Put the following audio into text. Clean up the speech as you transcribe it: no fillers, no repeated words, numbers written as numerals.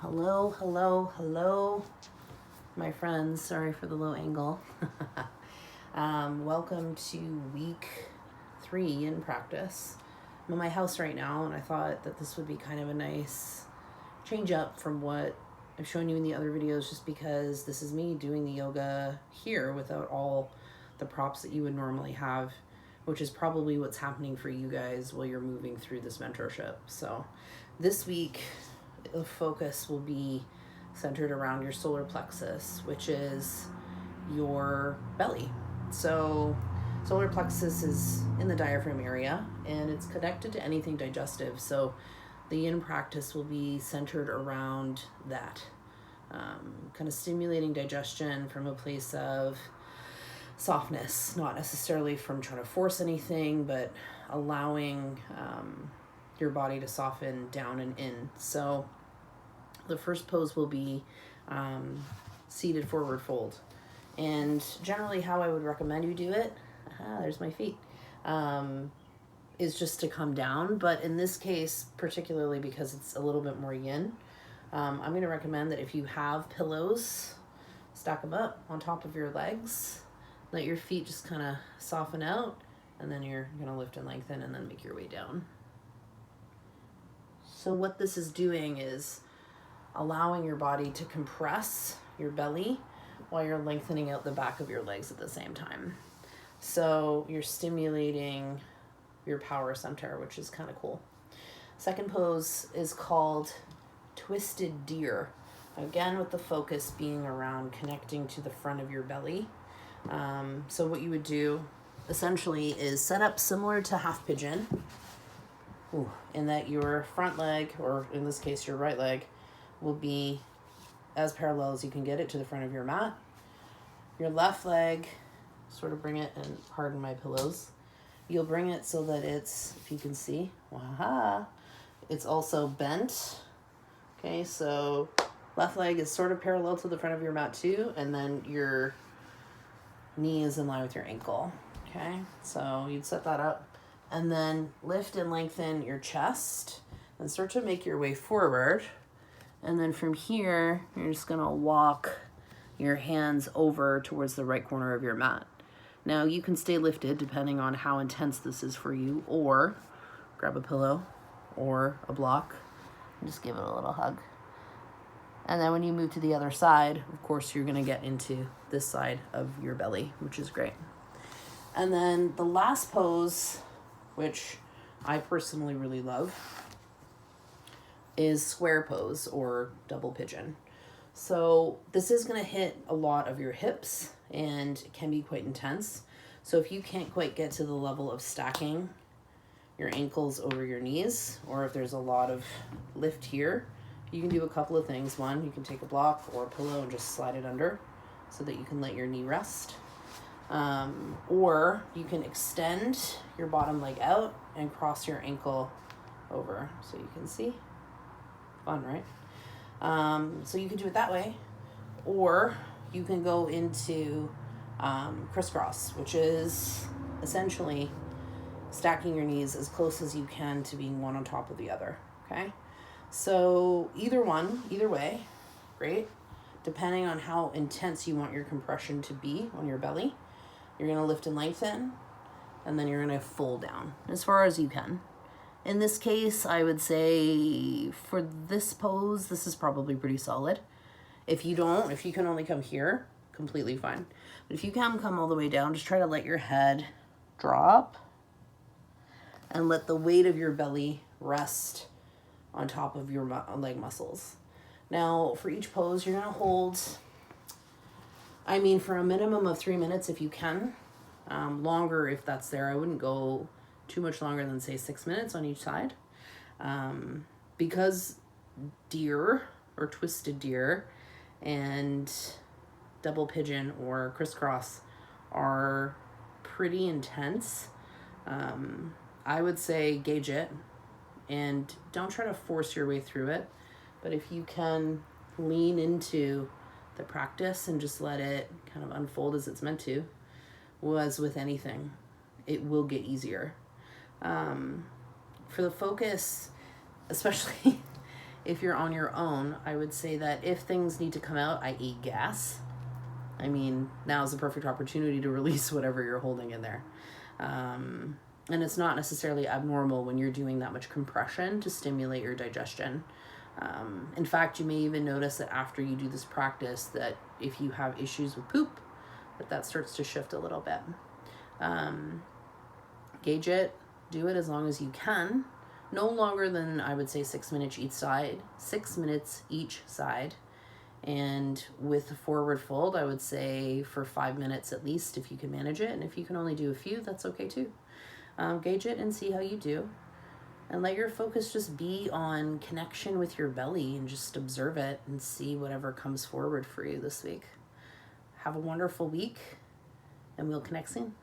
Hello, hello, hello, my friends. Sorry for the low angle. Welcome to week 3 in practice. I'm in my house right now, and I thought that this would be kind of a nice change up from what I've shown you in the other videos, just because this is me doing the yoga here without all the props that you would normally have, which is probably what's happening for you guys while you're moving through this mentorship. So this week, the focus will be centered around your solar plexus, which is your belly. So solar plexus is in the diaphragm area, and it's connected to anything digestive. So the in practice will be centered around that, kind of stimulating digestion from a place of softness, not necessarily from trying to force anything, but allowing your body to soften down and in. So the first pose will be seated forward fold. And generally how I would recommend you do it, there's my feet, is just to come down. But in this case, particularly because it's a little bit more yin, I'm going to recommend that if you have pillows, stack them up on top of your legs, let your feet just kind of soften out, and then you're going to lift and lengthen and then make your way down. So what this is doing is allowing your body to compress your belly while you're lengthening out the back of your legs at the same time. So you're stimulating your power center, which is kind of cool. Second pose is called Twisted Deer. Again, with the focus being around connecting to the front of your belly. So what you would do essentially is set up similar to half pigeon, in that your front leg, or in this case your right leg, will be as parallel as you can get it to the front of your mat. Your left leg, sort of bring it, and pardon my pillows, you'll bring it so that it's, if you can see, it's also bent. Okay, so left leg is sort of parallel to the front of your mat too, and then your knee is in line with your ankle. Okay, so you'd set that up, and then lift and lengthen your chest and start to make your way forward. And then from here, you're just gonna walk your hands over towards the right corner of your mat. Now you can stay lifted depending on how intense this is for you, or grab a pillow or a block and just give it a little hug. And then when you move to the other side, of course, you're gonna get into this side of your belly, which is great. And then the last pose, which I personally really love, is square pose or double pigeon. So this is going to hit a lot of your hips and it can be quite intense. So if you can't quite get to the level of stacking your ankles over your knees, or if there's a lot of lift here, you can do a couple of things. One, you can take a block or a pillow and just slide it under so that you can let your knee rest. Or you can extend your bottom leg out and cross your ankle over so you can see. Fun, right? So you can do it that way, or you can go into crisscross, which is essentially stacking your knees as close as you can to being one on top of the other. Okay, so either way, great. Depending on how intense you want your compression to be on your belly, you're going to lift and lengthen, and then you're going to fold down as far as you can. In this case, I would say for this pose, this is probably pretty solid. If you can only come here, completely fine. But if you can come all the way down, just try to let your head drop and let the weight of your belly rest on top of your leg muscles. Now, for each pose, you're going to hold, for a minimum of 3 minutes if you can. Longer if that's there. I wouldn't go too much longer than, say, 6 minutes on each side. Because deer or twisted deer and double pigeon or crisscross are pretty intense, I would say gauge it and don't try to force your way through it. But if you can lean into the practice and just let it kind of unfold as it's meant to, as with anything, it will get easier. For the focus, especially If you're on your own, I would say that if things need to come out, i.e. gas, I mean, now's the perfect opportunity to release whatever you're holding in there. And it's not necessarily abnormal when you're doing that much compression to stimulate your digestion. In fact, you may even notice that after you do this practice, that if you have issues with poop, that starts to shift a little bit. Gauge it, do it as long as you can. No longer than, I would say, 6 minutes each side. 6 minutes each side. And with the forward fold, I would say for 5 minutes at least, if you can manage it. And if you can only do a few, that's okay too. Gauge it and see how you do. And let your focus just be on connection with your belly and just observe it and see whatever comes forward for you this week. Have a wonderful week, and we'll connect soon.